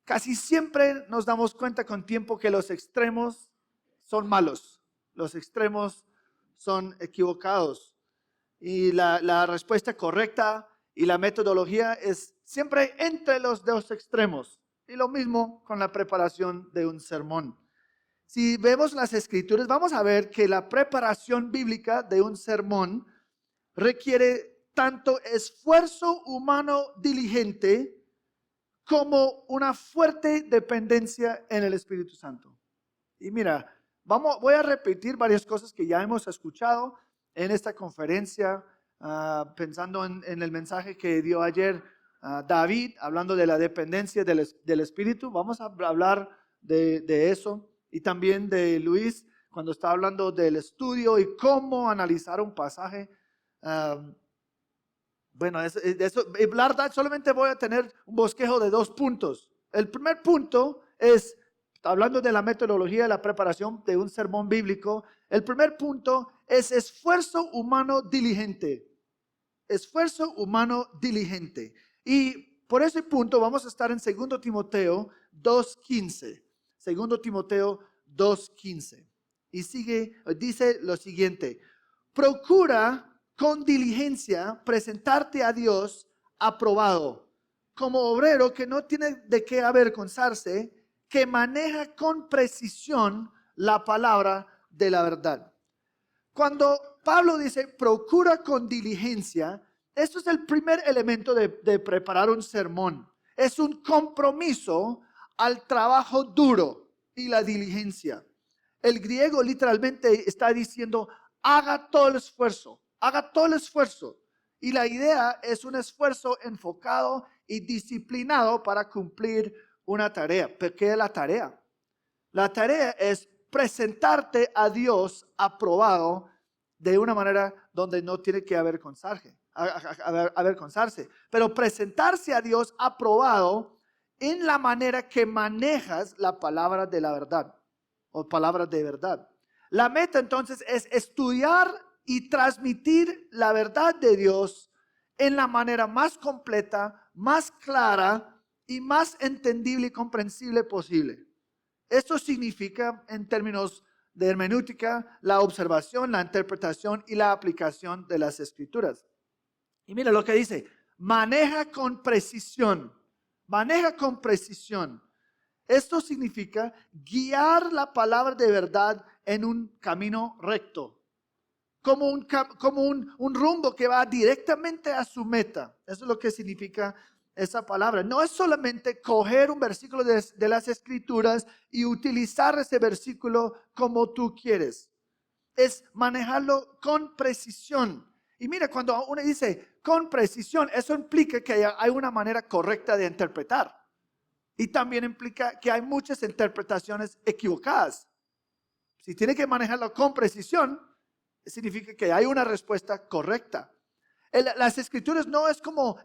casi siempre nos damos cuenta con tiempo que los extremos son malos, los extremos son equivocados. Y la respuesta correcta y la metodología es siempre entre los dos extremos. Y lo mismo con la preparación de un sermón. Si vemos las escrituras, vamos a ver que la preparación bíblica de un sermón requiere tanto esfuerzo humano diligente como una fuerte dependencia en el Espíritu Santo. Y mira, voy a repetir varias cosas que ya hemos escuchado en esta conferencia, pensando en el mensaje que dio ayer David, hablando de la dependencia del Espíritu. Vamos a hablar de eso. Y también de Luis, cuando está hablando del estudio y cómo analizar un pasaje. Bueno, la verdad, solamente voy a tener un bosquejo de 2 puntos. El primer punto es, hablando de la metodología de la preparación de un sermón bíblico, el primer punto es esfuerzo humano diligente. Esfuerzo humano diligente. Y por ese punto vamos a estar en 2 Timoteo 2:15. 2 Timoteo 2:15. Y dice lo siguiente: procura con diligencia presentarte a Dios aprobado, como obrero que no tiene de qué avergonzarse, que maneja con precisión la palabra de la verdad. Cuando Pablo dice procura con diligencia, esto es el primer elemento de preparar un sermón. Es un compromiso al trabajo duro y la diligencia. El griego literalmente está diciendo haga todo el esfuerzo, haga todo el esfuerzo. Y la idea es un esfuerzo enfocado y disciplinado para cumplir una tarea. ¿Pero qué es la tarea? La tarea es presentarte a Dios aprobado de una manera donde no tiene que avergonzarse. Pero presentarse a Dios aprobado en la manera que manejas la palabra de la verdad o palabra de verdad. La meta entonces es estudiar y transmitir la verdad de Dios en la manera más completa, más clara y más entendible y comprensible posible. Esto significa, en términos de hermenéutica, la observación, la interpretación y la aplicación de las escrituras. Y mira lo que dice: maneja con precisión. Maneja con precisión. Esto significa guiar la palabra de verdad en un camino recto, como un rumbo que va directamente a su meta. Eso es lo que significa esa palabra. No es solamente coger un versículo de las escrituras y utilizar ese versículo como tú quieres. Es manejarlo con precisión. Y mira, cuando uno dice con precisión, eso implica que hay una manera correcta de interpretar. Y también implica que hay muchas interpretaciones equivocadas. Si tiene que manejarlo con precisión, significa que hay una respuesta correcta. Las escrituras no es como,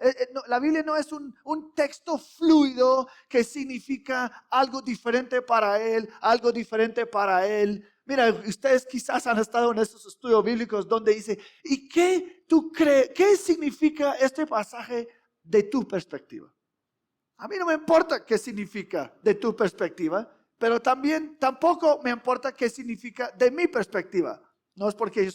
la Biblia no es un texto fluido que significa algo diferente para él, algo diferente para él. Mira, ustedes quizás han estado en estos estudios bíblicos donde dice, ¿y qué tú crees? ¿Qué significa este pasaje de tu perspectiva? A mí no me importa qué significa de tu perspectiva, pero tampoco me importa qué significa de mi perspectiva. No es porque yo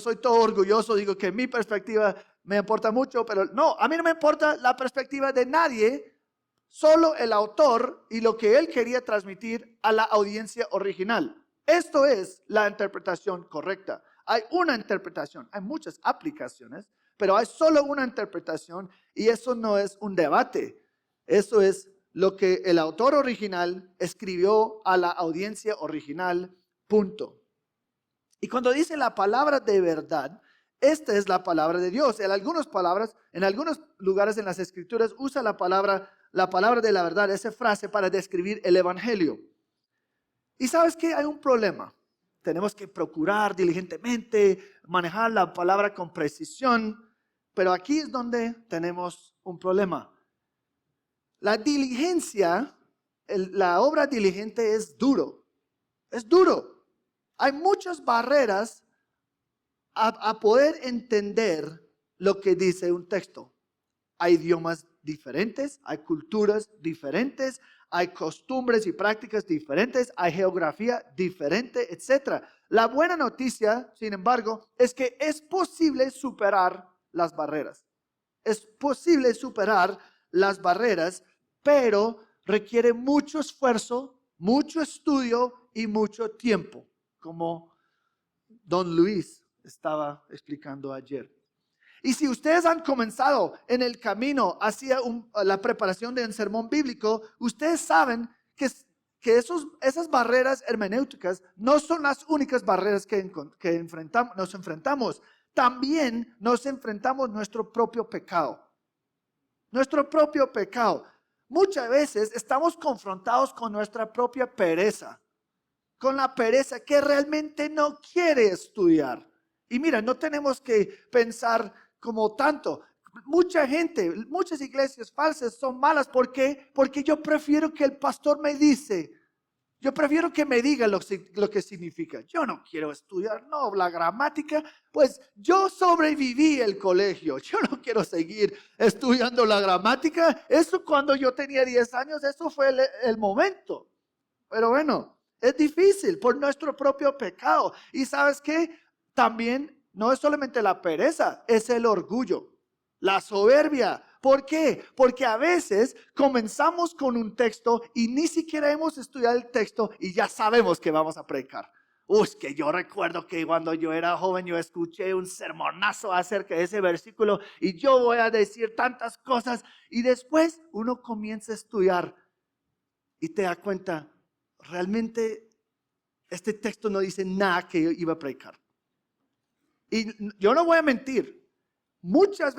soy todo orgulloso, digo que mi perspectiva me importa mucho, pero no, a mí no me importa la perspectiva de nadie, solo el autor y lo que él quería transmitir a la audiencia original. Esto es la interpretación correcta. Hay una interpretación, hay muchas aplicaciones, pero hay solo una interpretación y eso no es un debate. Eso es lo que el autor original escribió a la audiencia original, punto. Y cuando dice la palabra de verdad, esta es la palabra de Dios. En algunos lugares en las escrituras usa la palabra de la verdad, esa frase para describir el evangelio. Y sabes que hay un problema. Tenemos que procurar diligentemente, manejar la palabra con precisión, pero aquí es donde tenemos un problema. La diligencia, la obra diligente es duro. Es duro. Hay muchas barreras a poder entender lo que dice un texto. Hay idiomas diferentes, hay culturas diferentes, hay costumbres y prácticas diferentes, hay geografía diferente, etc. La buena noticia, sin embargo, es que es posible superar las barreras. Es posible superar las barreras, pero requiere mucho esfuerzo, mucho estudio y mucho tiempo, como Don Luis estaba explicando ayer. Y si ustedes han comenzado en el camino hacia la preparación de un sermón bíblico, ustedes saben que esas barreras hermenéuticas no son las únicas barreras que nos enfrentamos. También nos enfrentamos nuestro propio pecado. Nuestro propio pecado. Muchas veces estamos confrontados con nuestra propia pereza. Con la pereza que realmente no quiere estudiar. Y mira, no tenemos que pensar como tanto. Mucha gente, muchas iglesias falsas son malas. ¿Por qué? Porque yo prefiero que el pastor me dice. Yo prefiero que me diga lo que significa. Yo no quiero estudiar, no, la gramática. Pues yo sobreviví el colegio. Yo no quiero seguir estudiando la gramática. Eso cuando yo tenía 10 años, eso fue el momento. Pero bueno, es difícil por nuestro propio pecado. Y ¿sabes qué? También no es solamente la pereza, es el orgullo, la soberbia. ¿Por qué? Porque a veces comenzamos con un texto y ni siquiera hemos estudiado el texto y ya sabemos que vamos a predicar. Que yo recuerdo que cuando yo era joven yo escuché un sermonazo acerca de ese versículo y yo voy a decir tantas cosas. Y después uno comienza a estudiar y te da cuenta, realmente este texto no dice nada que yo iba a predicar. Y yo no voy a mentir, varias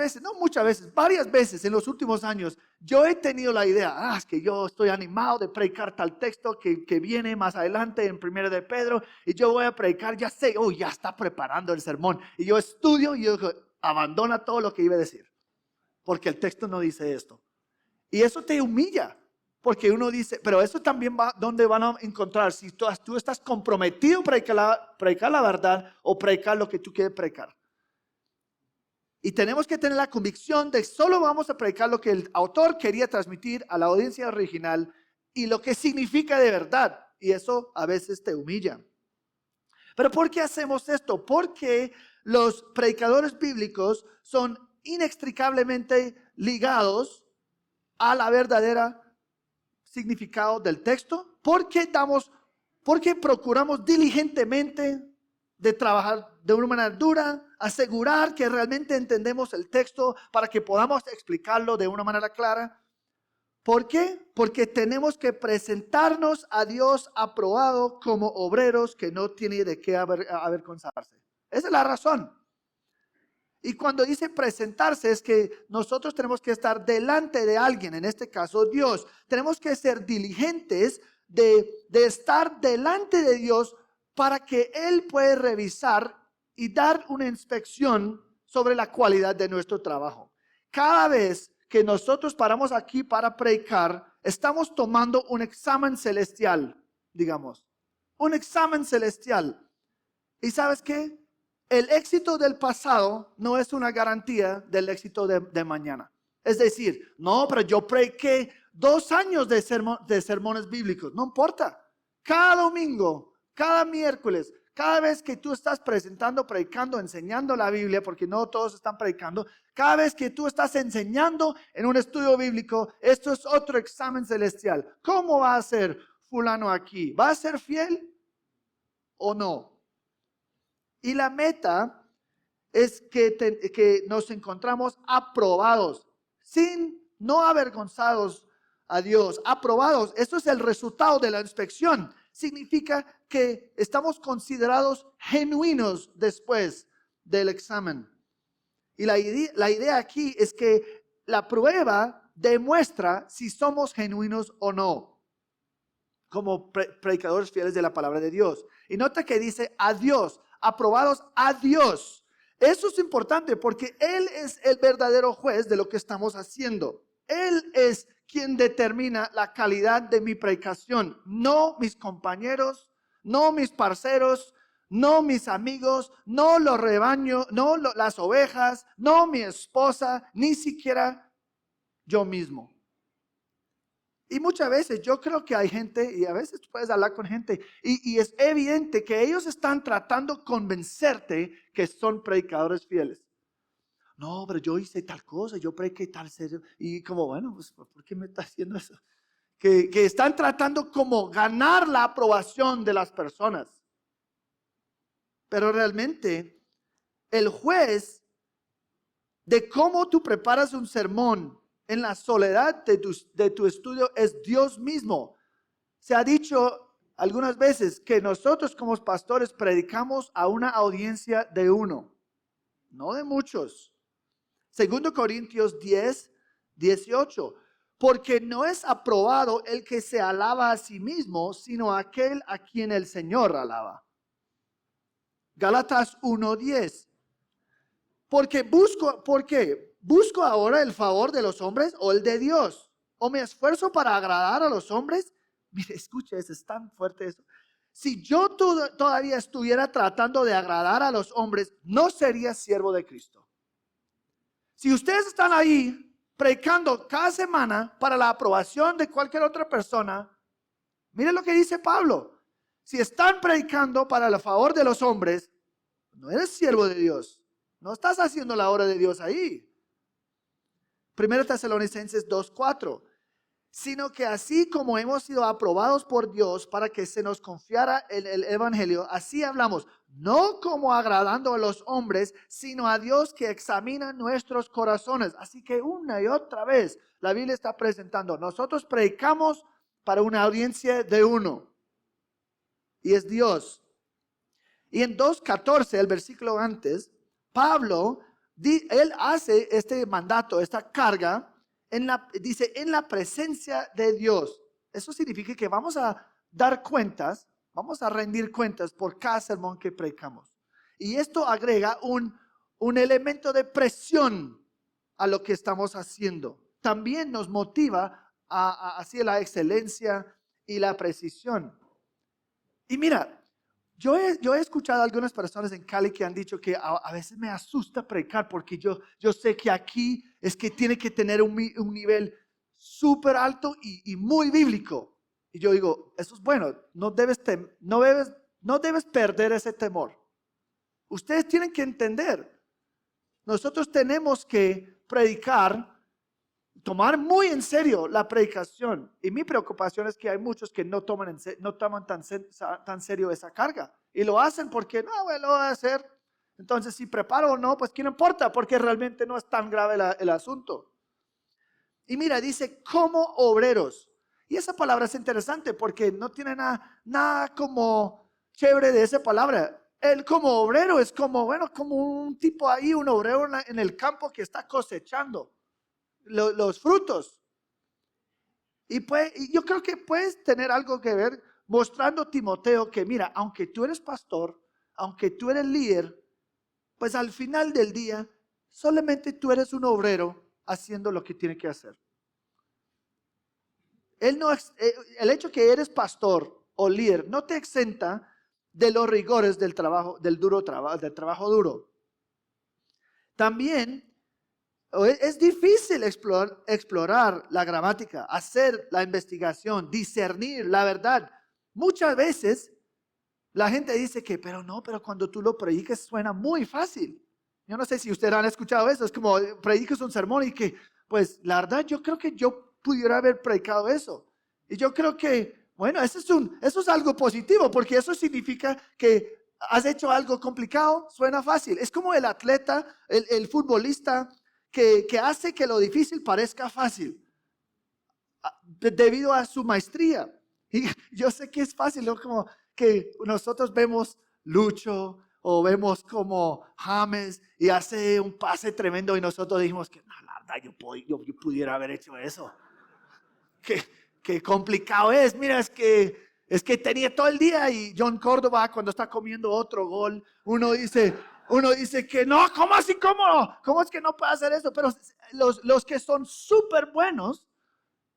veces en los últimos años, yo he tenido la idea, es que yo estoy animado de predicar tal texto que viene más adelante en 1 de Pedro, y yo voy a predicar, ya sé, ya está preparando el sermón, y yo estudio y yo digo, abandona todo lo que iba a decir, porque el texto no dice esto. Y eso te humilla. Porque uno dice, pero eso también va, ¿dónde van a encontrar? Si tú estás comprometido a predicar la verdad o predicar lo que tú quieres predicar. Y tenemos que tener la convicción de solo vamos a predicar lo que el autor quería transmitir a la audiencia original y lo que significa de verdad. Y eso a veces te humilla. Pero ¿por qué hacemos esto? Porque los predicadores bíblicos son inextricablemente ligados a la verdadera significado del texto. ¿Por qué procuramos diligentemente de trabajar de una manera dura, asegurar que realmente entendemos el texto para que podamos explicarlo de una manera clara? ¿Por qué? Porque tenemos que presentarnos a Dios aprobado como obreros que no tienen de qué avergonzarse. Esa es la razón. Y cuando dice presentarse es que nosotros tenemos que estar delante de alguien, en este caso Dios. Tenemos que ser diligentes de estar delante de Dios para que Él pueda revisar y dar una inspección sobre la cualidad de nuestro trabajo. Cada vez que nosotros paramos aquí para predicar, estamos tomando un examen celestial, digamos. Un examen celestial. ¿Y sabes qué? El éxito del pasado no es una garantía del éxito de mañana. Es decir, no, pero yo prediqué 2 años de sermones bíblicos. No importa. Cada domingo, cada miércoles, cada vez que tú estás predicando, enseñando la Biblia, porque no todos están predicando, cada vez que tú estás enseñando en un estudio bíblico, esto es otro examen celestial. ¿Cómo va a ser fulano aquí? ¿Va a ser fiel o no? Y la meta es que nos encontramos aprobados, no avergonzados a Dios, aprobados. Eso es el resultado de la inspección. Significa que estamos considerados genuinos después del examen. Y la idea aquí es que la prueba demuestra si somos genuinos o no, como predicadores fieles de la palabra de Dios. Y nota que dice a Dios, aprobados a Dios. Eso es importante porque Él es el verdadero juez de lo que estamos haciendo. Él es quien determina la calidad de mi predicación, no mis compañeros, no mis parceros, no mis amigos, no los rebaños, no las ovejas, no mi esposa, ni siquiera yo mismo. Y muchas veces yo creo que hay gente, y a veces puedes hablar con gente, y es evidente que ellos están tratando de convencerte que son predicadores fieles. No, pero yo hice tal cosa, yo prediqué tal serio. Y como, bueno, pues, ¿por qué me está haciendo eso? Que están tratando como ganar la aprobación de las personas. Pero realmente el juez de cómo tú preparas un sermón en la soledad de tu estudio es Dios mismo. Se ha dicho algunas veces que nosotros como pastores predicamos a una audiencia de uno, no de muchos. 2 Corintios 10:18. Porque no es aprobado el que se alaba a sí mismo, sino aquel a quien el Señor alaba. Gálatas 1:10. Porque busco ahora el favor de los hombres o el de Dios. O me esfuerzo para agradar a los hombres. Mire, escuche, es tan fuerte eso. Si yo todavía estuviera tratando de agradar a los hombres, no sería siervo de Cristo. Si ustedes están ahí predicando cada semana para la aprobación de cualquier otra persona, miren lo que dice Pablo. Si están predicando para el favor de los hombres, no eres siervo de Dios. No estás haciendo la obra de Dios ahí. 1 Tesalonicenses 2:4. Sino que así como hemos sido aprobados por Dios para que se nos confiara el evangelio, así hablamos, no como agradando a los hombres, sino a Dios que examina nuestros corazones. Así que una y otra vez la Biblia está presentando, nosotros predicamos para una audiencia de uno, y es Dios. Y en 2:14, el versículo antes, Pablo, él hace este mandato, esta carga, dice, en la presencia de Dios. Eso significa que vamos a dar cuentas, vamos a rendir cuentas por cada sermón que predicamos. Y esto agrega un elemento de presión a lo que estamos haciendo. También nos motiva hacia la excelencia y la precisión. Y mira, yo he escuchado a algunas personas en Cali que han dicho que a veces me asusta predicar porque yo sé que aquí es que tiene que tener un nivel súper alto y muy bíblico. Y yo digo, eso es bueno, no debes perder ese temor. Ustedes tienen que entender, nosotros tenemos que predicar, tomar muy en serio la predicación. Y mi preocupación es que hay muchos que no toman tan serio esa carga. Y lo hacen porque, no, bueno, lo voy a hacer. Entonces, si preparo o no, pues ¿qué no importa? Porque realmente no es tan grave el asunto. Y mira, dice, como obreros. Y esa palabra es interesante porque no tiene nada como chévere de esa palabra. Él como obrero es como, bueno, como un tipo ahí, un obrero en el campo que está cosechando los frutos. Y yo creo que puedes tener algo que ver mostrando Timoteo que mira, aunque tú eres pastor, aunque tú eres líder, pues al final del día solamente tú eres un obrero haciendo lo que tiene que hacer. El hecho que eres pastor o líder no te exenta de los rigores del trabajo, del trabajo duro. También es difícil explorar la gramática, hacer la investigación, discernir la verdad. Muchas veces la gente dice que, pero cuando tú lo prediques suena muy fácil. Yo no sé si ustedes han escuchado eso, es como predicas un sermón y que, pues la verdad yo creo que yo pudiera haber predicado eso. Y yo creo que, bueno, eso es algo positivo porque eso significa que has hecho algo complicado, suena fácil. Es como el atleta, el futbolista que hace que lo difícil parezca fácil debido a su maestría. Y yo sé que es fácil, ¿no? Como que nosotros vemos Lucho o vemos como James y hace un pase tremendo y nosotros dijimos que no, la verdad yo pudiera haber hecho eso. Qué complicado es. Mira, es que tenía todo el día y John Córdoba cuando está comiendo otro gol, uno dice que no, ¿cómo así? ¿Cómo es que no puede hacer eso? Pero los que son súper buenos,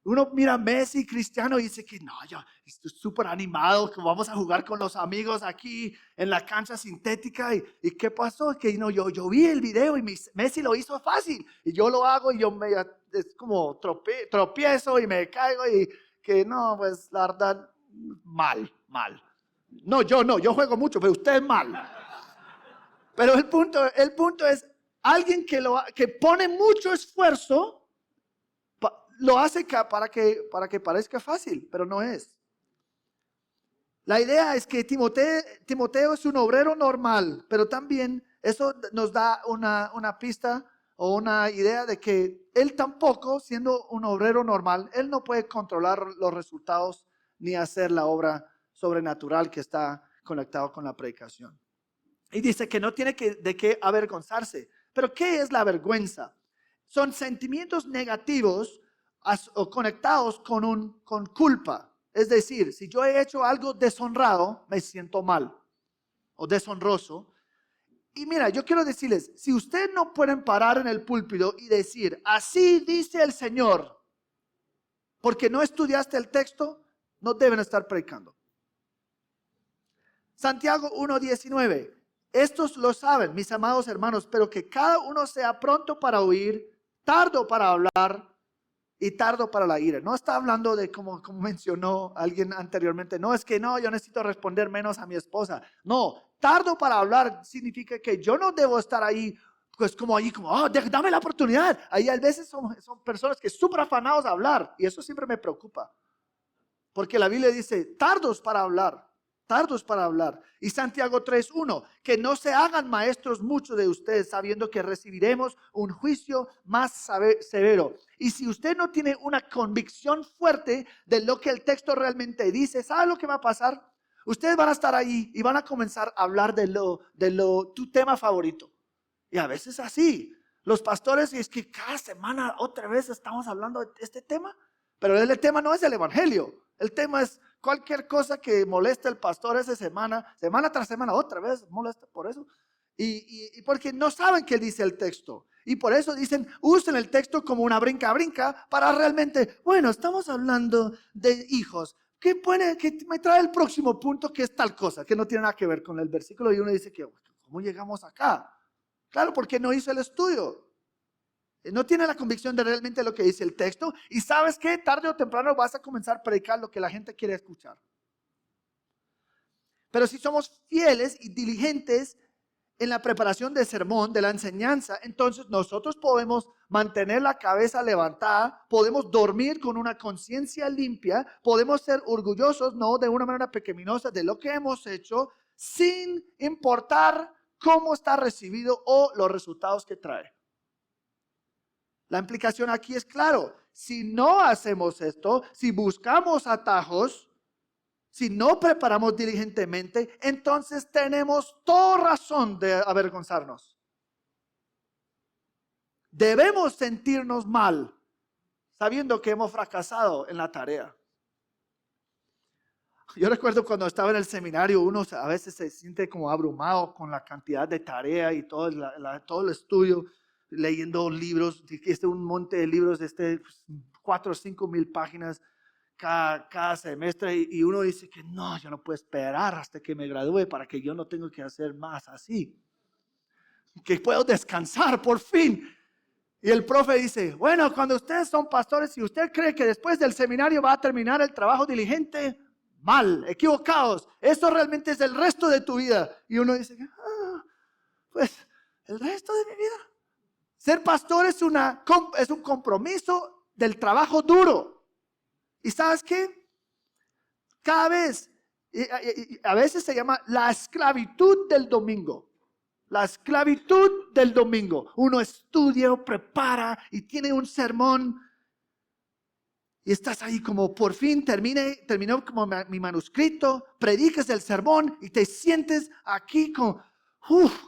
uno mira a Messi, Cristiano y dice que no, yo estoy súper animado, que vamos a jugar con los amigos aquí en la cancha sintética. ¿Y qué pasó? Que no, yo vi el video y Messi lo hizo fácil y yo lo hago y yo es como tropiezo y me caigo y que no, pues la verdad, mal. No, yo juego mucho, pero usted es mal. Pero el punto es, alguien que pone mucho esfuerzo, lo hace para que parezca fácil, pero no es. La idea es que Timoteo es un obrero normal, pero también eso nos da una pista o una idea de que él tampoco, siendo un obrero normal, él no puede controlar los resultados ni hacer la obra sobrenatural que está conectado con la predicación. Y dice que no tiene de qué avergonzarse. Pero ¿qué es la vergüenza? Son sentimientos negativos o conectados con culpa. Es decir, si yo he hecho algo deshonrado, me siento mal o deshonroso. Y mira, yo quiero decirles, si ustedes no pueden parar en el púlpito y decir, así dice el Señor, porque no estudiaste el texto, no deben estar predicando. Santiago 1:19, estos lo saben, mis amados hermanos, pero que cada uno sea pronto para oír, tardo para hablar y tardo para la ira. No está hablando de como mencionó alguien anteriormente. No, es que no, yo necesito responder menos a mi esposa. No, tardo para hablar significa que yo no debo estar ahí, pues como dame la oportunidad. Ahí a veces son personas que súper afanados a hablar y eso siempre me preocupa. Porque la Biblia dice, tardos para hablar. Y Santiago 3:1, que no se hagan maestros muchos de ustedes, sabiendo que recibiremos un juicio más severo. Y si usted no tiene una convicción fuerte de lo que el texto realmente dice, ¿sabe lo que va a pasar? Ustedes van a estar ahí y van a comenzar a hablar de tu tema favorito. Y a veces así, los pastores, y es que cada semana otra vez estamos hablando de este tema, pero el tema no es el evangelio, el tema es cualquier cosa que moleste al pastor esa semana tras semana, otra vez molesta por eso. Y porque no saben qué dice el texto. Y por eso dicen, usen el texto como una brinca para realmente, bueno, estamos hablando de hijos. Que me trae el próximo punto que es tal cosa, que no tiene nada que ver con el versículo. Y uno dice, ¿cómo llegamos acá? Claro, porque no hizo el estudio. No tiene la convicción de realmente lo que dice el texto. Y sabes que tarde o temprano vas a comenzar a predicar lo que la gente quiere escuchar. Pero si somos fieles y diligentes en la preparación del sermón, de la enseñanza, entonces nosotros podemos mantener la cabeza levantada, podemos dormir con una conciencia limpia, podemos ser orgullosos, no de una manera pecaminosa, de lo que hemos hecho, sin importar cómo está recibido o los resultados que trae. La implicación aquí es claro, si no hacemos esto, si buscamos atajos, si no preparamos diligentemente, entonces tenemos toda razón de avergonzarnos. Debemos sentirnos mal, sabiendo que hemos fracasado en la tarea. Yo recuerdo cuando estaba en el seminario, uno a veces se siente como abrumado con la cantidad de tarea y todo el estudio, leyendo libros, un monte de libros de 4 o 5 mil páginas cada semestre, y uno dice que no, yo no puedo esperar hasta que me gradúe para que yo no tenga que hacer más así, que puedo descansar por fin. Y el profe dice, bueno, cuando ustedes son pastores y usted cree que después del seminario va a terminar el trabajo diligente, mal, equivocados, eso realmente es el resto de tu vida. Y uno dice, pues el resto de mi vida. Ser pastor es un compromiso del trabajo duro. ¿Y sabes qué? Cada vez, a veces se llama la esclavitud del domingo. La esclavitud del domingo. Uno estudia, prepara y tiene un sermón. Y estás ahí como por fin terminó como mi manuscrito. Predicas el sermón y te sientes aquí con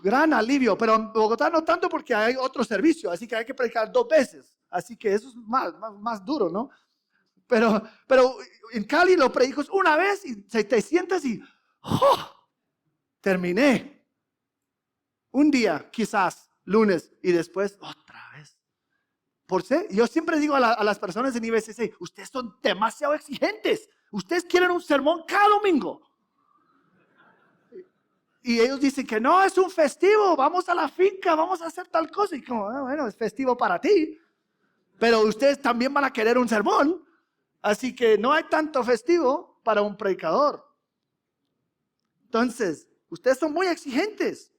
gran alivio. Pero en Bogotá no tanto porque hay otro servicio. Así que hay que predicar 2 veces. Así que eso es más duro, ¿no? Pero en Cali lo predicas una vez y te sientas y terminé. Un día, quizás, lunes, y después otra vez. Yo siempre digo a las personas en IBCC, ustedes son demasiado exigentes. Ustedes quieren un sermón cada domingo. Y ellos dicen que no, es un festivo, vamos a la finca, vamos a hacer tal cosa. Y como, bueno, es festivo para ti. pero ustedes también van a querer un sermón. Así que no hay tanto festivo para un predicador. Entonces, ustedes son muy exigentes.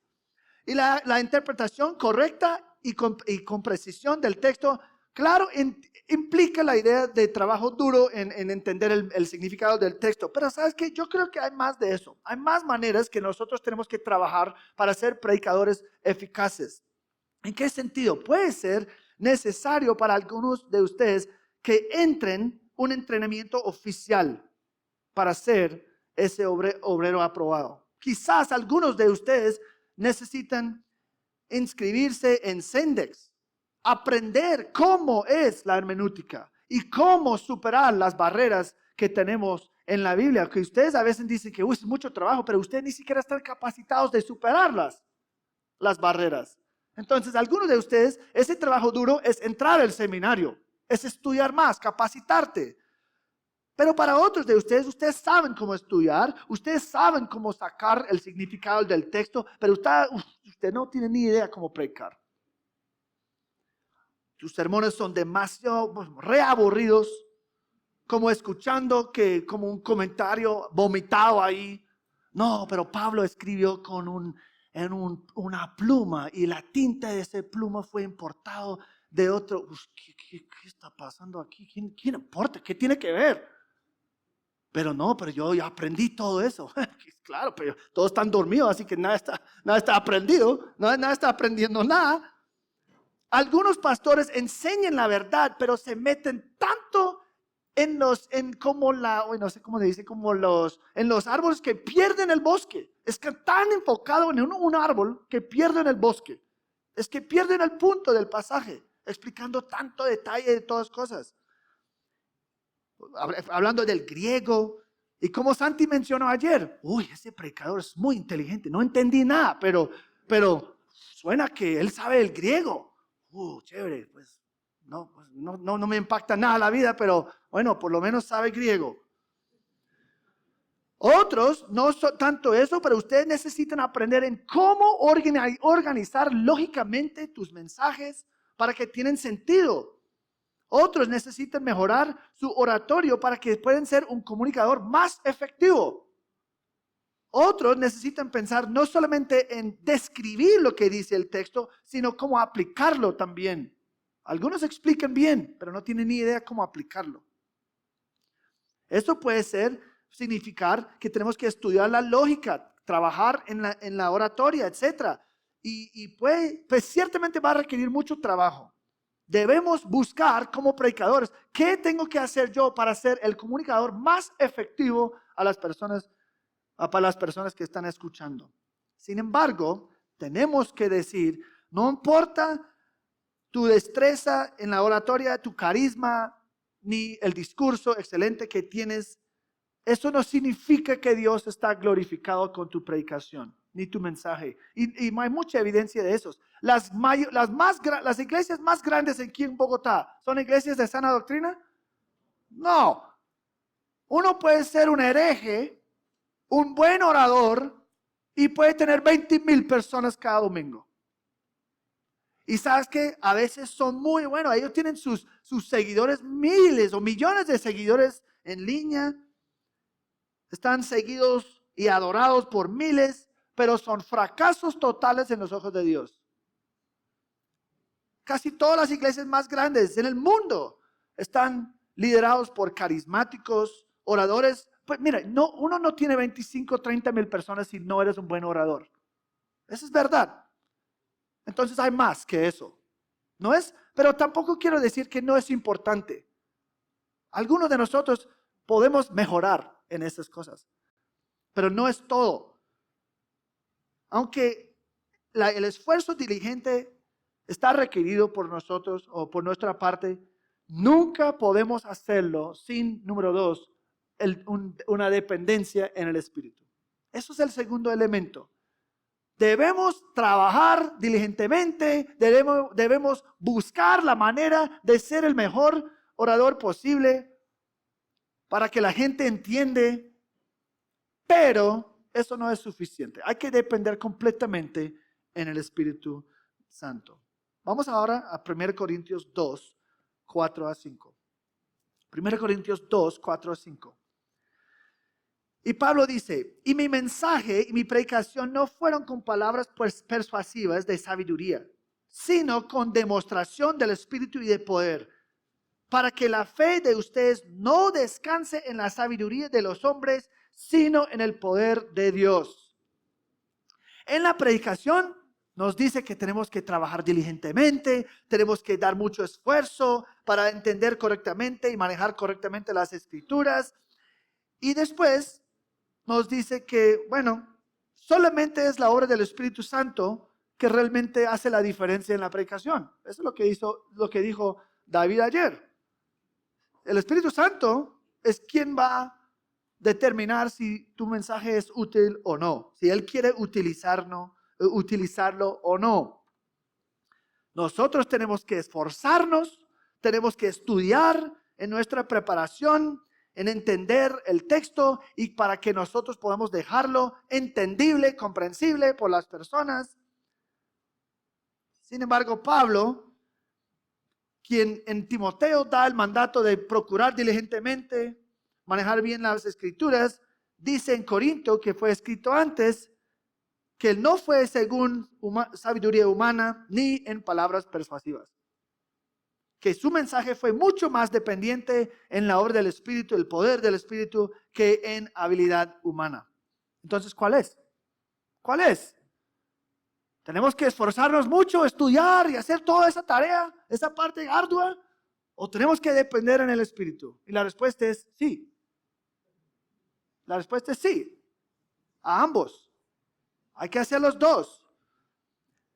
Y la interpretación correcta y con precisión del texto, claro, implica la idea de trabajo duro en entender el significado del texto. Pero ¿sabes qué? Yo creo que hay más de eso. Hay más maneras que nosotros tenemos que trabajar para ser predicadores eficaces. ¿En qué sentido? Puede ser necesario para algunos de ustedes que entren un entrenamiento oficial para ser ese obrero aprobado. Quizás algunos de ustedes necesitan inscribirse en Sendex, aprender cómo es la hermenéutica y cómo superar las barreras que tenemos en la Biblia, que ustedes a veces dicen que es mucho trabajo, pero ustedes ni siquiera están capacitados de superarlas, las barreras. Entonces, algunos de ustedes, ese trabajo duro es entrar al seminario, es estudiar más, capacitarte. Pero para otros de ustedes saben cómo estudiar, ustedes saben cómo sacar el significado del texto, pero usted no tiene ni idea cómo predicar. Tus sermones son demasiado reaburridos, como escuchando como un comentario vomitado ahí. No, pero Pablo escribió una pluma y la tinta de esa pluma fue importado de otro. ¿Qué está pasando aquí? ¿Quién importa? ¿Qué tiene que ver? Pero yo ya aprendí todo eso. Claro, pero todos están dormidos, así que nada está aprendido, nada está aprendiendo nada. Algunos pastores enseñan la verdad, pero se meten tanto en los árboles que pierden el bosque. Es que tan enfocado en un árbol que pierden el bosque. Es que pierden el punto del pasaje, explicando tanto detalle de todas cosas. Hablando del griego, y como Santi mencionó ayer, ese predicador es muy inteligente, no entendí nada, pero suena que él sabe el griego. Chévere, pues no me impacta nada la vida, pero bueno, por lo menos sabe griego. Otros, no tanto eso, pero ustedes necesitan aprender en cómo organizar lógicamente tus mensajes para que tienen sentido. Otros necesitan mejorar su oratorio para que puedan ser un comunicador más efectivo. Otros necesitan pensar no solamente en describir lo que dice el texto, sino cómo aplicarlo también. Algunos explican bien, pero no tienen ni idea cómo aplicarlo. Esto puede significar que tenemos que estudiar la lógica, trabajar en la oratoria, etc. Y pues ciertamente va a requerir mucho trabajo. Debemos buscar como predicadores, ¿qué tengo que hacer yo para ser el comunicador más efectivo para las personas que están escuchando? Sin embargo, tenemos que decir, no importa tu destreza en la oratoria, tu carisma, ni el discurso excelente que tienes, eso no significa que Dios está glorificado con tu predicación, ni tu mensaje. Y hay mucha evidencia de eso. Las iglesias más grandes aquí en Bogotá, ¿son iglesias de sana doctrina? No. Uno puede ser un hereje, un buen orador, y puede tener 20,000 personas cada domingo. Y sabes que a veces son muy buenos. Ellos tienen sus seguidores, miles o millones de seguidores en línea. Están seguidos y adorados por miles, pero son fracasos totales en los ojos de Dios. Casi todas las iglesias más grandes en el mundo están liderados por carismáticos, oradores. Pues mira, uno no tiene 25, 30,000 personas si no eres un buen orador. Eso es verdad. Entonces hay más que eso. ¿No es? Pero tampoco quiero decir que no es importante. Algunos de nosotros podemos mejorar en esas cosas, pero no es todo. Aunque el esfuerzo diligente está requerido por nosotros o por nuestra parte, nunca podemos hacerlo sin, número 2, una dependencia en el Espíritu. Eso es el segundo elemento. Debemos trabajar diligentemente, debemos buscar la manera de ser el mejor orador posible para que la gente entiende, pero eso no es suficiente. Hay que depender completamente en el Espíritu Santo. Vamos ahora a 1 Corintios 2, 4 a 5. 1 Corintios 2, 4 a 5. Y Pablo dice, y mi mensaje y mi predicación no fueron con palabras persuasivas de sabiduría, sino con demostración del Espíritu y de poder, para que la fe de ustedes no descanse en la sabiduría de los hombres, sino en el poder de Dios. En la predicación nos dice que tenemos que trabajar diligentemente, tenemos que dar mucho esfuerzo para entender correctamente y manejar correctamente las Escrituras. Y después nos dice que, bueno, solamente es la obra del Espíritu Santo que realmente hace la diferencia en la predicación. Eso es lo que dijo David ayer. El Espíritu Santo es quien va a determinar si tu mensaje es útil o no, si Él quiere utilizarlo o no. Nosotros tenemos que esforzarnos, tenemos que estudiar en nuestra preparación, en entender el texto y para que nosotros podamos dejarlo entendible, comprensible por las personas. Sin embargo, Pablo, quien en Timoteo da el mandato de procurar diligentemente, manejar bien las Escrituras, dice en Corinto, que fue escrito antes, que no fue según sabiduría humana ni en palabras persuasivas. Que su mensaje fue mucho más dependiente en la obra del Espíritu, el poder del Espíritu, que en habilidad humana. Entonces, ¿cuál es? ¿Cuál es? ¿Tenemos que esforzarnos mucho, estudiar y hacer toda esa tarea, esa parte ardua? ¿O tenemos que depender en el Espíritu? Y la respuesta es sí. La respuesta es sí. A ambos. Hay que hacer los dos.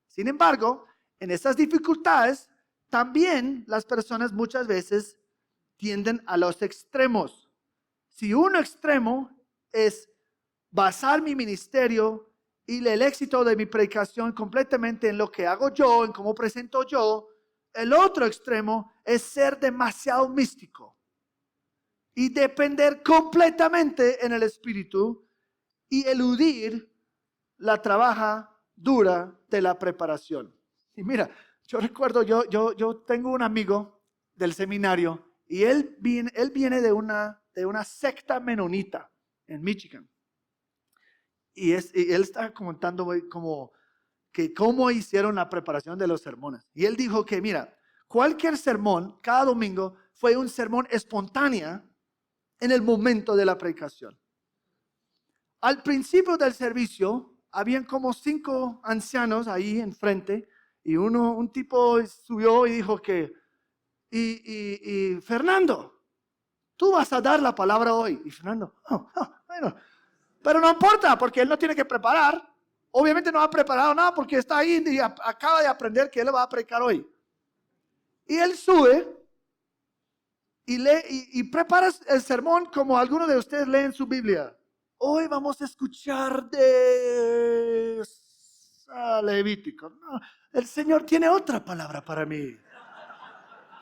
Sin embargo, en esas dificultades, también las personas muchas veces tienden a los extremos. Si un extremo es basar mi ministerio y el éxito de mi predicación completamente en lo que hago yo, en cómo presento yo, el otro extremo es ser demasiado místico y depender completamente en el Espíritu y eludir la trabaja dura de la preparación. Y mira, yo recuerdo, yo tengo un amigo del seminario y él viene de una secta menonita en Michigan. Y él está comentando cómo hicieron la preparación de los sermones. Y él dijo que, mira, cualquier sermón, cada domingo, fue un sermón espontáneo en el momento de la predicación. Al principio del servicio, habían como 5 ancianos ahí enfrente. Y un tipo subió y dijo que, y Fernando, tú vas a dar la palabra hoy. Y Fernando, bueno, pero no importa porque él no tiene que preparar. Obviamente no ha preparado nada porque está ahí y acaba de aprender que él va a predicar hoy. Y él sube y lee y prepara el sermón como algunos de ustedes leen su Biblia. Hoy vamos a escuchar de Levítico. No, el Señor tiene otra palabra para mí.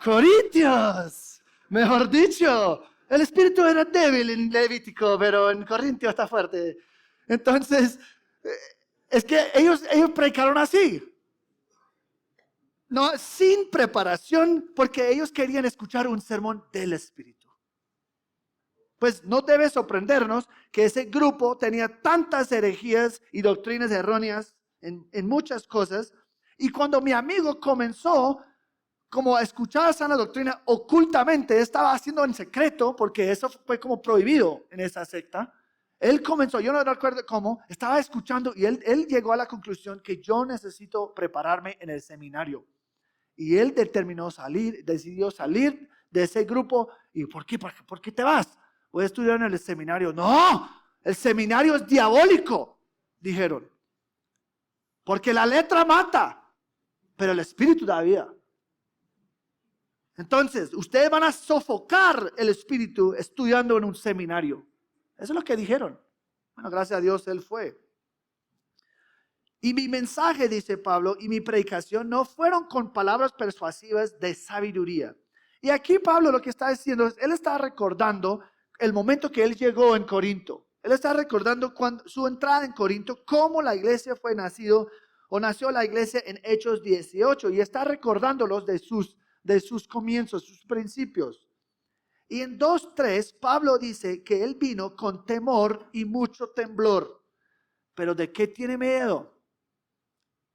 Corintios, mejor dicho. El espíritu era débil en Levítico, pero en Corintios está fuerte. Entonces, es que ellos predicaron así. No, sin preparación, porque ellos querían escuchar un sermón del Espíritu. Pues no debe sorprendernos que ese grupo tenía tantas herejías y doctrinas erróneas en muchas cosas. Y cuando mi amigo comenzó como a escuchar sana doctrina ocultamente, estaba haciendo en secreto, porque eso fue como prohibido en esa secta. Él comenzó, yo no recuerdo cómo, estaba escuchando y él llegó a la conclusión que yo necesito prepararme en el seminario. Y él decidió salir de ese grupo. ¿Y por qué te vas? Voy a estudiar en el seminario. No, el seminario es diabólico, dijeron. Porque la letra mata, pero el espíritu da vida. Entonces, ustedes van a sofocar el espíritu estudiando en un seminario. Eso es lo que dijeron. Bueno, gracias a Dios él fue. Y mi mensaje, dice Pablo, y mi predicación no fueron con palabras persuasivas de sabiduría. Y aquí Pablo lo que está diciendo es, él está recordando el momento que él llegó en Corinto. Él está recordando su entrada en Corinto, cómo la iglesia nació la iglesia en Hechos 18. Y está recordándolos de sus de sus comienzos, sus principios. Y en 2:3 Pablo dice que él vino con temor y mucho temblor. ¿Pero de qué tiene miedo?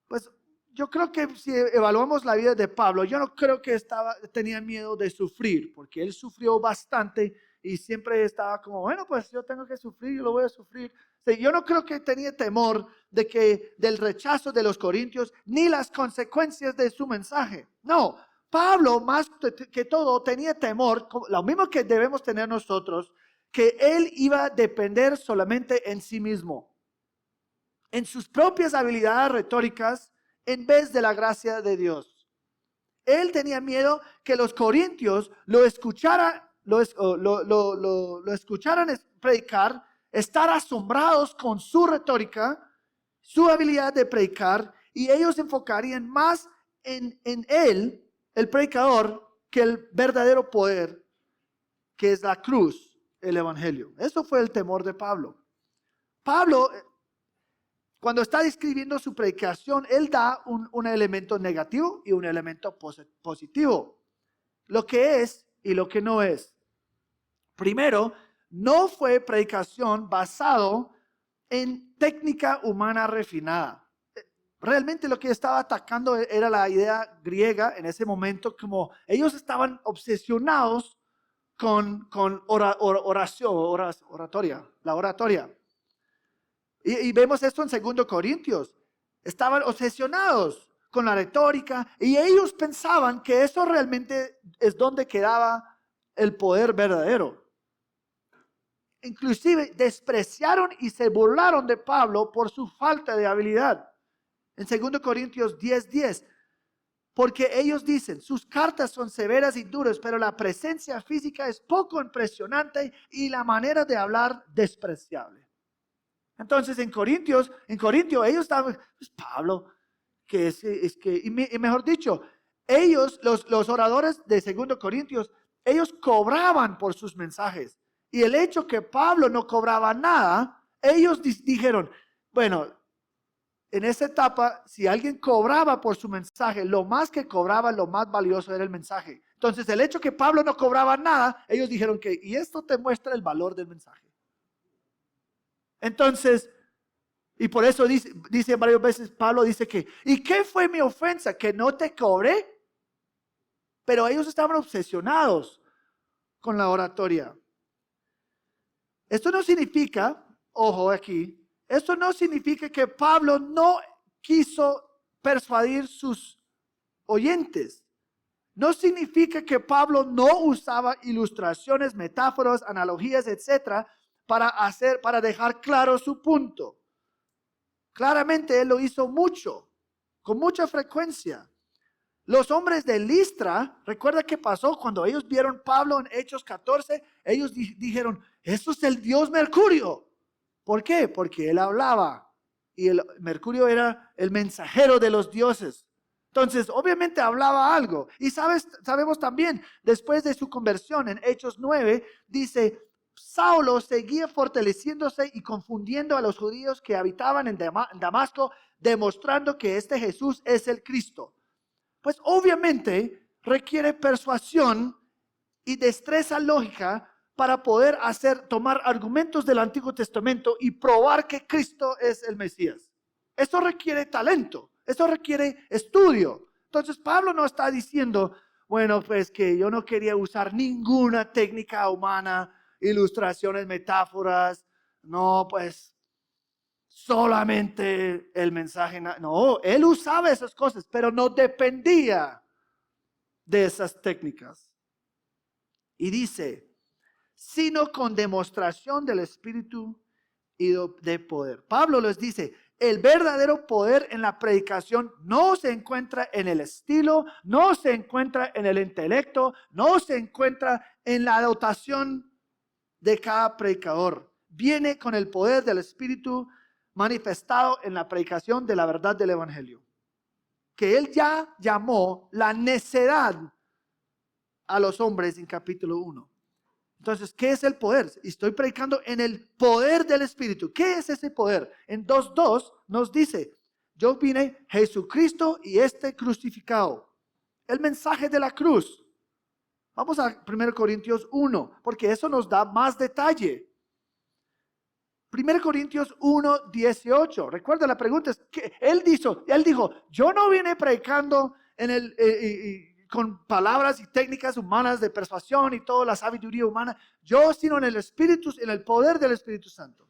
Pues yo creo que si evaluamos la vida de Pablo, yo no creo que tenía miedo de sufrir, porque él sufrió bastante y siempre estaba como, bueno, pues yo tengo que sufrir, yo lo voy a sufrir. Yo no creo que tenía temor del rechazo de los corintios, ni las consecuencias de su mensaje. No, Pablo más que todo tenía temor, lo mismo que debemos tener nosotros, que él iba a depender solamente en sí mismo, en sus propias habilidades retóricas, en vez de la gracia de Dios. Él tenía miedo que los corintios lo escucharan predicar, estar asombrados con su retórica, su habilidad de predicar, y ellos enfocarían más en él, el predicador, que el verdadero poder, que es la cruz, el evangelio. Eso fue el temor de Pablo. Pablo, cuando está describiendo su predicación, él da un elemento negativo y un elemento positivo. Lo que es y lo que no es. Primero, no fue predicación basado en técnica humana refinada. Realmente lo que estaba atacando era la idea griega en ese momento, como ellos estaban obsesionados con la oratoria. Y vemos esto en 2 Corintios. Estaban obsesionados con la retórica y ellos pensaban que eso realmente es donde quedaba el poder verdadero. Inclusive despreciaron y se burlaron de Pablo por su falta de habilidad. En 2 Corintios 10:10, porque ellos dicen, sus cartas son severas y duras, pero la presencia física es poco impresionante y la manera de hablar despreciable. Entonces en Corintio ellos estaban, pues Pablo, y mejor dicho, ellos, los oradores de 2 Corintios, ellos cobraban por sus mensajes. Y el hecho que Pablo no cobraba nada, ellos dijeron, bueno, en esa etapa, si alguien cobraba por su mensaje, lo más que cobraba, lo más valioso era el mensaje. Entonces el hecho que Pablo no cobraba nada, ellos dijeron y esto te muestra el valor del mensaje. Entonces, y por eso dice varias veces, Pablo dice ¿y qué fue mi ofensa? ¿Que no te cobré? Pero ellos estaban obsesionados con la oratoria. Esto no significa, ojo aquí, esto no significa que Pablo no quiso persuadir sus oyentes. No significa que Pablo no usaba ilustraciones, metáforas, analogías, etcétera, para dejar claro su punto. Claramente él lo hizo mucho, con mucha frecuencia. Los hombres de Listra, recuerda qué pasó cuando ellos vieron Pablo en Hechos 14, ellos dijeron, eso es el dios Mercurio. ¿Por qué? Porque él hablaba y el Mercurio era el mensajero de los dioses. Entonces, obviamente hablaba algo. Y sabemos también, después de su conversión en Hechos 9, dice, Saulo seguía fortaleciéndose y confundiendo a los judíos que habitaban en Damasco, demostrando que este Jesús es el Cristo. Pues obviamente requiere persuasión y destreza lógica para poder tomar argumentos del Antiguo Testamento y probar que Cristo es el Mesías. Eso requiere talento, eso requiere estudio. Entonces Pablo no está diciendo, bueno, pues que yo no quería usar ninguna técnica humana, ilustraciones, metáforas, no, pues solamente el mensaje. No, él usaba esas cosas, pero no dependía de esas técnicas. Y dice, sino con demostración del Espíritu y de poder. Pablo les dice, el verdadero poder en la predicación no se encuentra en el estilo, no se encuentra en el intelecto, no se encuentra en la dotación de cada predicador. Viene con el poder del Espíritu manifestado en la predicación de la verdad del Evangelio, que él ya llamó la necedad a los hombres en capítulo 1. Entonces, ¿qué es el poder? Estoy predicando en el poder del Espíritu. ¿Qué es ese poder? En 2:2 nos dice, yo vine Jesucristo y este crucificado. el mensaje de la cruz. Vamos a 1 Corintios 1, porque eso nos da más detalle. 1 Corintios 1, 18. Recuerda, la pregunta es, que él dijo, yo no vine predicando con palabras y técnicas humanas de persuasión y toda la sabiduría humana, sino en el Espíritu, en el poder del Espíritu Santo.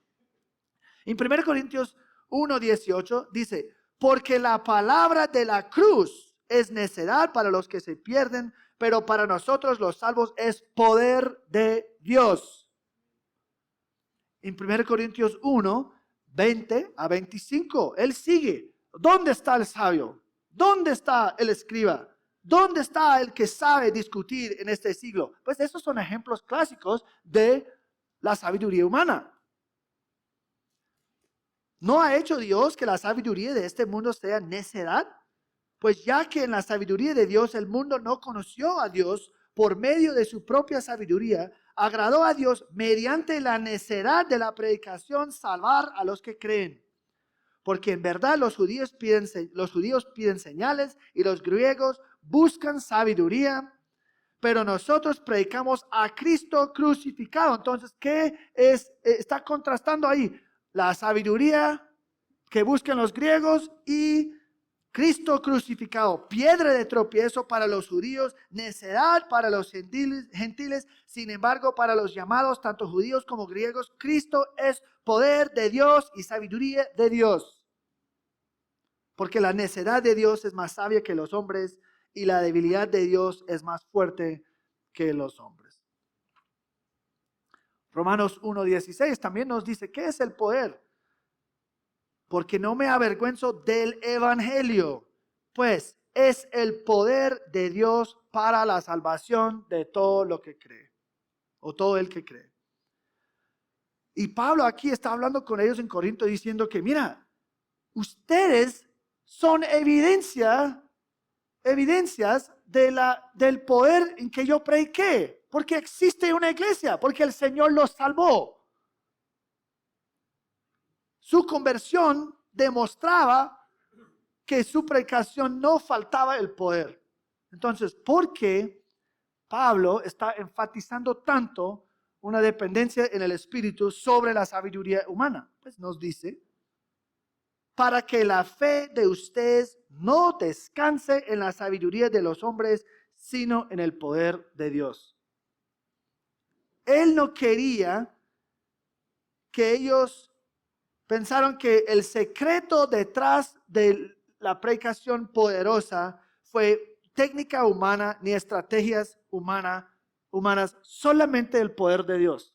En 1 Corintios 1, 18 dice, porque la palabra de la cruz es necedad para los que se pierden, pero para nosotros los salvos es poder de Dios. En 1 Corintios 1, 20 a 25, él sigue. ¿Dónde está el sabio? ¿Dónde está el escriba? ¿Dónde está el que sabe discutir en este siglo? Pues esos son ejemplos clásicos de la sabiduría humana. ¿No ha hecho Dios que la sabiduría de este mundo sea necedad? Pues ya que en la sabiduría de Dios el mundo no conoció a Dios por medio de su propia sabiduría, agradó a Dios mediante la necedad de la predicación salvar a los que creen. Porque en verdad los judíos piden señales y los griegos buscan sabiduría, pero nosotros predicamos a Cristo crucificado. Entonces, ¿qué está contrastando ahí? La sabiduría que buscan los griegos y Cristo crucificado, piedra de tropiezo para los judíos, necedad para los gentiles. Sin embargo, para los llamados, tanto judíos como griegos, Cristo es poder de Dios y sabiduría de Dios. Porque la necedad de Dios es más sabia que los hombres y la debilidad de Dios es más fuerte que los hombres. Romanos 1:16 también nos dice, ¿qué es el poder? Porque no me avergüenzo del evangelio, pues es el poder de Dios para la salvación de todo lo que cree, o todo el que cree. Y Pablo aquí está hablando con ellos en Corinto diciendo que, mira, ustedes son evidencias del poder en que yo prediqué, porque existe una iglesia, porque el Señor los salvó. Su conversión demostraba que su predicación no faltaba el poder. Entonces, ¿por qué Pablo está enfatizando tanto una dependencia en el Espíritu sobre la sabiduría humana? Pues nos dice, para que la fe de ustedes no descanse en la sabiduría de los hombres, sino en el poder de Dios. Él no quería que ellos pensaron que el secreto detrás de la predicación poderosa fue técnica humana ni estrategias humanas, solamente el poder de Dios.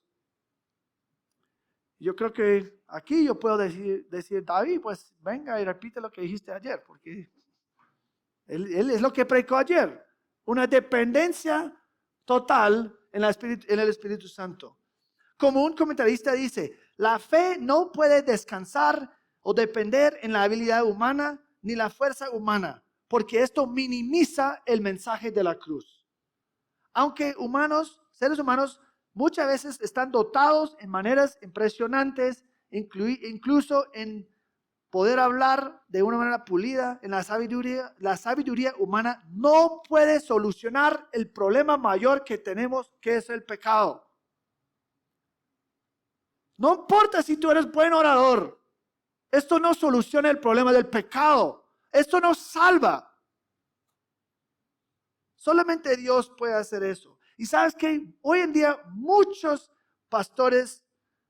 Yo creo que aquí yo puedo decir, David, pues venga y repite lo que dijiste ayer, porque él es lo que predicó ayer. Una dependencia total en el Espíritu Santo. Como un comentarista dice, la fe no puede descansar o depender en la habilidad humana ni la fuerza humana, porque esto minimiza el mensaje de la cruz. Aunque seres humanos, muchas veces están dotados en maneras impresionantes, incluso en poder hablar de una manera pulida, en la sabiduría humana no puede solucionar el problema mayor que tenemos, que es el pecado. No importa si tú eres buen orador, esto no soluciona el problema del pecado, esto no salva. Solamente Dios puede hacer eso. Y sabes que hoy en día muchos pastores,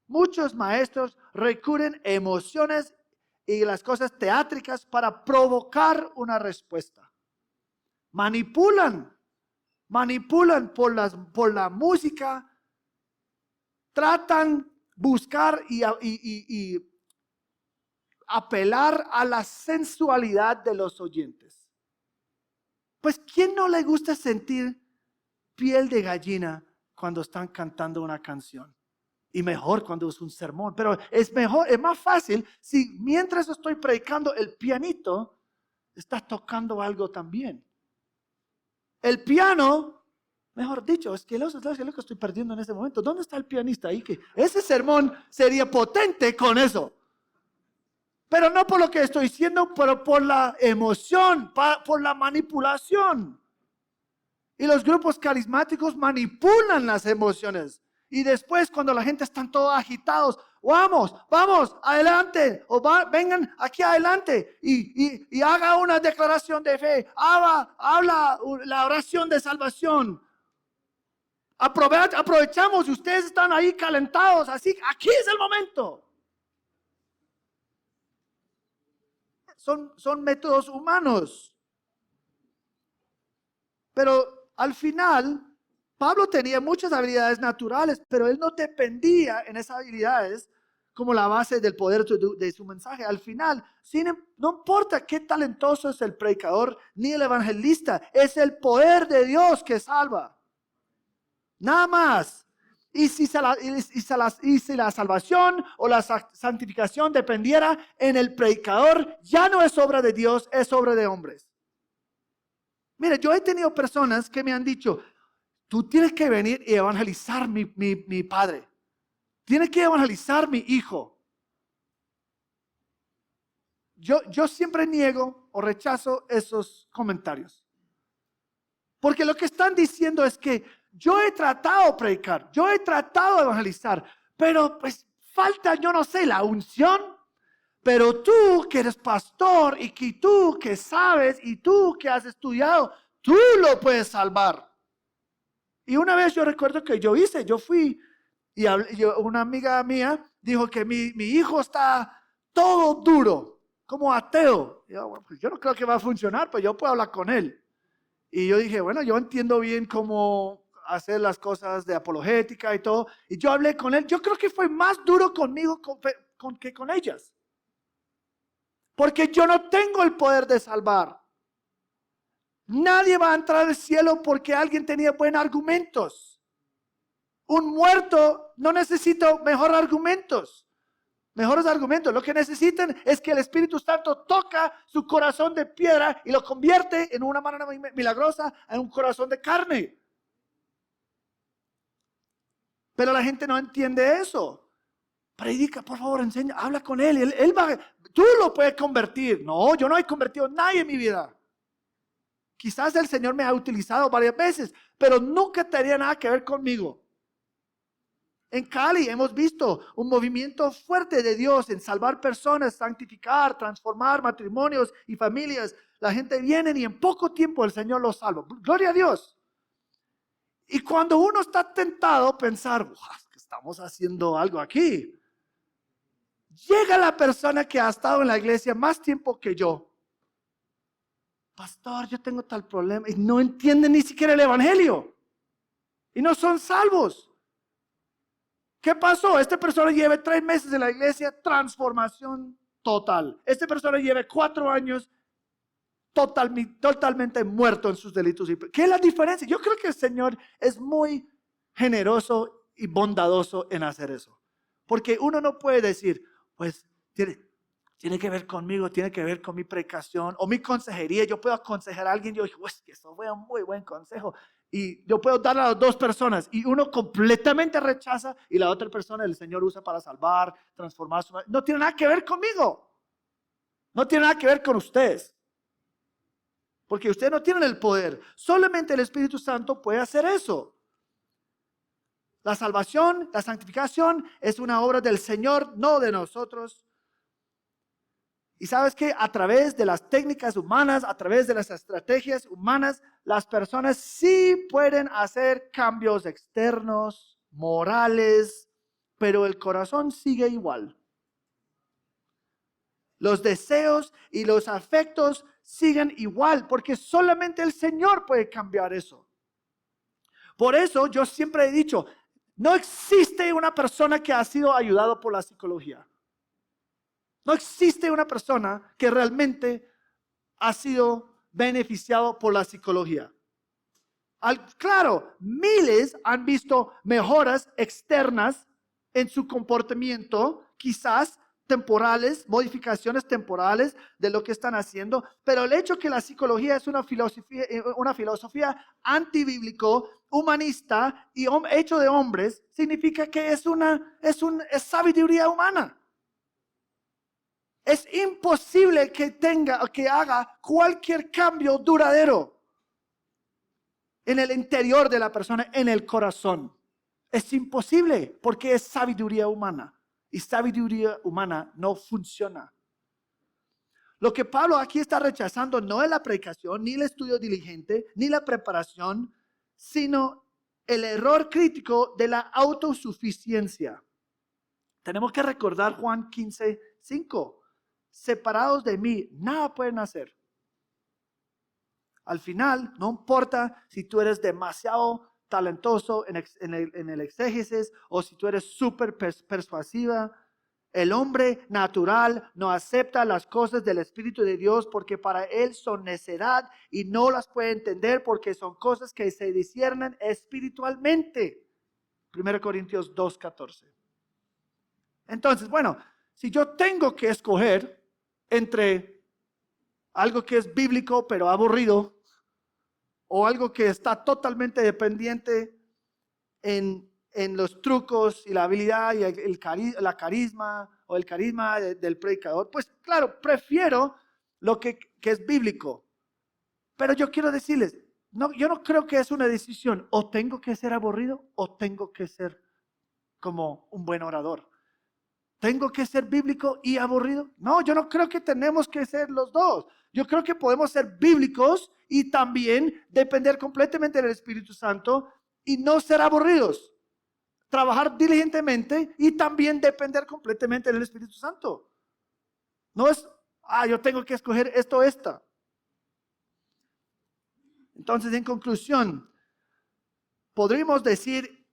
muchos maestros recurren a emociones y las cosas teátricas para provocar una respuesta. Manipulan por la música, tratan buscar y apelar a la sensualidad de los oyentes. Pues ¿quién no le gusta sentir piel de gallina cuando están cantando una canción? Y mejor cuando es un sermón, pero es más fácil si mientras estoy predicando el pianito está tocando algo también. El piano, mejor dicho, es que lo que estoy perdiendo en este momento. ¿Dónde está el pianista ahí? Que ese sermón sería potente con eso. Pero no por lo que estoy diciendo, pero por la emoción, por la manipulación. Y los grupos carismáticos manipulan las emociones. Y después cuando la gente está todos agitados, vamos, adelante, vengan aquí adelante y haga una declaración de fe, habla la oración de salvación. Aprovechamos, ustedes están ahí calentados, así, aquí es el momento. Son métodos humanos. Pero al final, Pablo tenía muchas habilidades naturales, pero él no dependía en esas habilidades como la base del poder de su mensaje. Al final, no importa qué talentoso es el predicador ni el evangelista, es el poder de Dios que salva. Nada más. Y si la salvación o la santificación dependiera en el predicador, ya no es obra de Dios, es obra de hombres. Mira, yo he tenido personas que me han dicho, tú tienes que venir y evangelizar mi padre. Tienes que evangelizar mi hijo. Yo siempre niego o rechazo esos comentarios. Porque lo que están diciendo es que yo he tratado de predicar, yo he tratado de evangelizar, pero pues falta, yo no sé, la unción. Pero tú que eres pastor y que tú que sabes y tú que has estudiado, tú lo puedes salvar. Y una vez yo recuerdo que yo fui y una amiga mía dijo que mi hijo está todo duro, como ateo. Bueno, pues yo no creo que va a funcionar, pero yo puedo hablar con él. Y yo dije, bueno, yo entiendo bien cómo hacer las cosas de apologética y todo. Y yo hablé con él. Yo creo que fue más duro conmigo que con ellas. Porque yo no tengo el poder de salvar. Nadie va a entrar al cielo porque alguien tenía buenos argumentos. Un muerto no necesita mejores argumentos. Lo que necesitan es que el Espíritu Santo toca su corazón de piedra y lo convierte en una manera milagrosa en un corazón de carne. Pero la gente no entiende eso. Predica, por favor, enseña, habla con él. Tú lo puedes convertir. No, yo no he convertido a nadie en mi vida. Quizás el Señor me ha utilizado varias veces, pero nunca tenía nada que ver conmigo. En Cali hemos visto un movimiento fuerte de Dios en salvar personas, santificar, transformar matrimonios y familias. La gente viene y en poco tiempo el Señor los salva. Gloria a Dios. Y cuando uno está tentado a pensar, que estamos haciendo algo aquí, llega la persona que ha estado en la iglesia más tiempo que yo. Pastor, yo tengo tal problema y no entienden ni siquiera el evangelio. Y no son salvos. ¿Qué pasó? Esta persona lleva 3 meses en la iglesia, transformación total. Esta persona lleva 4 años totalmente muerto en sus delitos. ¿Qué es la diferencia? Yo creo que el Señor es muy generoso y bondadoso en hacer eso. Porque uno no puede decir, pues tiene que ver conmigo, tiene que ver con mi predicación o mi consejería. Yo puedo aconsejar a alguien, yo digo, pues que eso fue un muy buen consejo. Y yo puedo darle a las 2 personas y uno completamente rechaza y la otra persona el Señor usa para salvar, transformar su vida. No tiene nada que ver conmigo. No tiene nada que ver con ustedes. Porque ustedes no tienen el poder. Solamente el Espíritu Santo puede hacer eso. La salvación, la santificación es una obra del Señor, no de nosotros. Y sabes que a través de las técnicas humanas, a través de las estrategias humanas, las personas sí pueden hacer cambios externos, morales, pero el corazón sigue igual. Los deseos y los afectos siguen igual, porque solamente el Señor puede cambiar eso. Por eso yo siempre he dicho, no existe una persona que ha sido ayudado por la psicología. No existe una persona que realmente ha sido beneficiado por la psicología. Claro, miles han visto mejoras externas en su comportamiento, quizás temporales, modificaciones temporales de lo que están haciendo, pero el hecho que la psicología es una filosofía antibíblico, humanista y hecho de hombres, significa que es sabiduría humana. Es imposible que haga cualquier cambio duradero. en el interior de la persona, en el corazón. Es imposible porque es sabiduría humana y sabiduría humana no funciona. Lo que Pablo aquí está rechazando no es la predicación, ni el estudio diligente, ni la preparación, sino el error crítico de la autosuficiencia. Tenemos que recordar Juan 15:5. Separados de mí, nada pueden hacer. Al final, no importa si tú eres demasiado talentoso en el exégesis o si tú eres súper persuasiva. El hombre natural no acepta las cosas del Espíritu de Dios porque para él son necedad y no las puede entender porque son cosas que se disciernen espiritualmente. 1 Corintios 2:14. Entonces, bueno, si yo tengo que escoger entre algo que es bíblico pero aburrido o algo que está totalmente dependiente en los trucos y la habilidad y la carisma o el carisma del predicador, pues claro, prefiero lo que es bíblico. Pero yo quiero decirles, no, yo no creo que es una decisión, o tengo que ser aburrido o tengo que ser como un buen orador. ¿Tengo que ser bíblico y aburrido? No, yo no creo que tenemos que ser los dos. Yo creo que podemos ser bíblicos y también depender completamente del Espíritu Santo y no ser aburridos. Trabajar diligentemente y también depender completamente del Espíritu Santo. No es, yo tengo que escoger esto o esta. Entonces, en conclusión, podríamos decir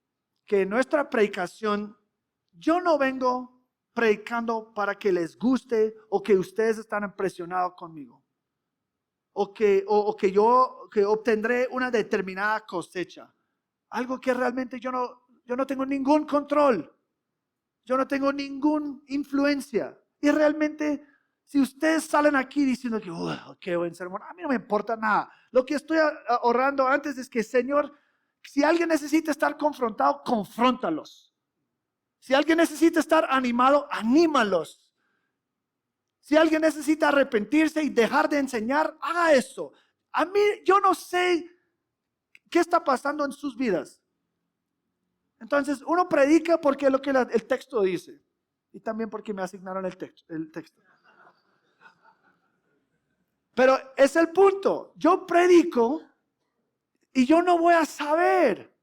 que nuestra predicación, yo no vengo predicando para que les guste o que ustedes están impresionados conmigo. O que yo obtendré una determinada cosecha. Algo que realmente yo no tengo ningún control. Yo no tengo ninguna influencia. Y realmente, si ustedes salen aquí diciendo que, qué buen sermón, a mí no me importa nada. Lo que estoy orando antes es que, Señor, si alguien necesita estar confrontado, confróntalos. Si alguien necesita estar animado, anímalos. Si alguien necesita arrepentirse y dejar de enseñar, haga eso. A mí, yo no sé qué está pasando en sus vidas. Entonces, uno predica porque es lo que el texto dice. Y también porque me asignaron el texto. Pero es el punto. Yo predico y yo no voy a saber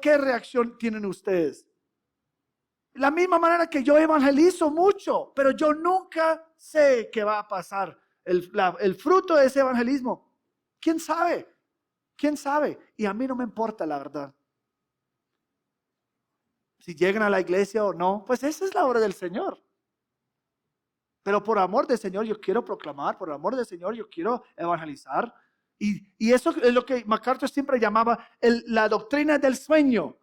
qué reacción tienen ustedes. La misma manera que yo evangelizo mucho, pero yo nunca sé qué va a pasar. El fruto de ese evangelismo, ¿quién sabe? ¿Quién sabe? Y a mí no me importa, la verdad. Si llegan a la iglesia o no, pues esa es la obra del Señor. Pero por amor del Señor yo quiero proclamar, por amor del Señor yo quiero evangelizar. Y eso es lo que MacArthur siempre llamaba la doctrina del sueño.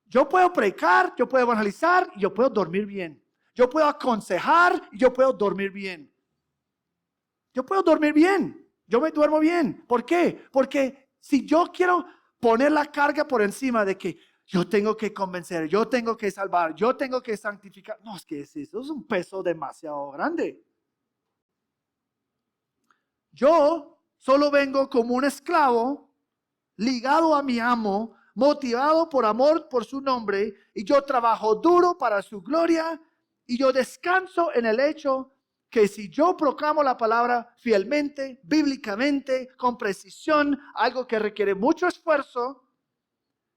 Yo puedo predicar, yo puedo evangelizar y yo puedo dormir bien. Yo puedo aconsejar y yo puedo dormir bien. Yo puedo dormir bien. Yo me duermo bien. ¿Por qué? Porque si yo quiero poner la carga por encima de que yo tengo que convencer, yo tengo que salvar, yo tengo que santificar. No, es que eso es un peso demasiado grande. Yo solo vengo como un esclavo ligado a mi amo, motivado por amor por su nombre, y yo trabajo duro para su gloria, y yo descanso en el hecho que si yo proclamo la palabra fielmente, bíblicamente, con precisión, algo que requiere mucho esfuerzo,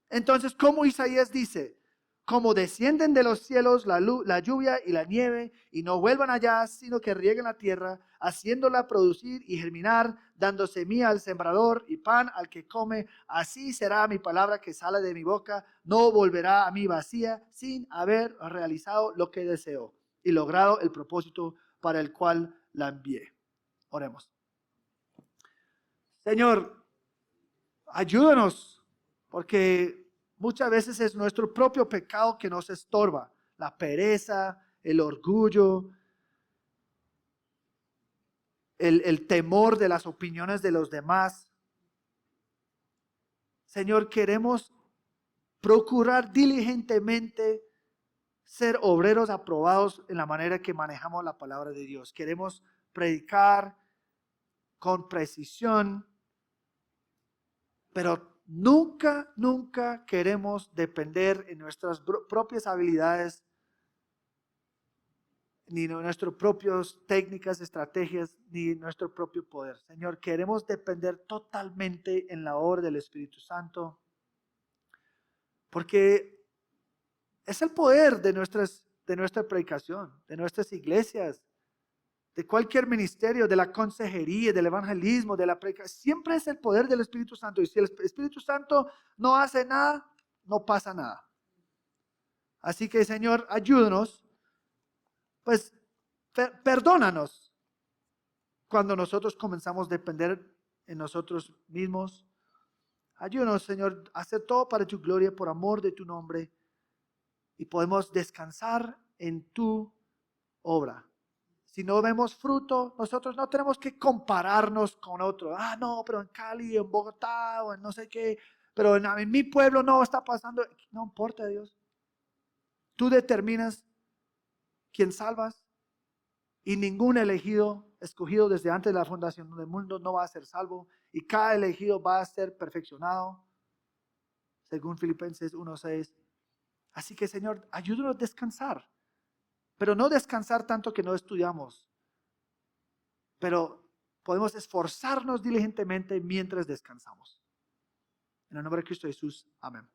entonces como Isaías dice, como descienden de los cielos la lluvia y la nieve, y no vuelvan allá, sino que rieguen la tierra, haciéndola producir y germinar, dando semilla al sembrador y pan al que come, así será mi palabra que sale de mi boca, no volverá a mí vacía, sin haber realizado lo que deseo y logrado el propósito para el cual la envié. Oremos. Señor, ayúdanos, porque muchas veces es nuestro propio pecado que nos estorba. La pereza, el orgullo, el temor de las opiniones de los demás. Señor, queremos procurar diligentemente ser obreros aprobados en la manera que manejamos la palabra de Dios. Queremos predicar con precisión, Pero nunca, nunca queremos depender en nuestras propias habilidades, ni en nuestras propias técnicas, estrategias, ni en nuestro propio poder. Señor, queremos depender totalmente en la obra del Espíritu Santo, porque es el poder de nuestra predicación, de nuestras iglesias, de cualquier ministerio, de la consejería, del evangelismo, de la predicación. Siempre es el poder del Espíritu Santo. Y si el Espíritu Santo no hace nada, no pasa nada. Así que, Señor, ayúdanos, pues perdónanos cuando nosotros comenzamos a depender en nosotros mismos. Ayúdanos, Señor, a hacer todo para tu gloria, por amor de tu nombre. Y podemos descansar en tu obra. Si no vemos fruto, nosotros no tenemos que compararnos con otros. Ah, no, pero en Cali, en Bogotá, o en no sé qué, pero en mi pueblo no está pasando. No importa, Dios. Tú determinas quién salvas, y ningún escogido desde antes de la fundación del mundo no va a ser salvo, y cada elegido va a ser perfeccionado, según Filipenses 1:6. Así que, Señor, ayúdanos a descansar, pero no descansar tanto que no estudiamos, pero podemos esforzarnos diligentemente mientras descansamos. En el nombre de Cristo Jesús, amén.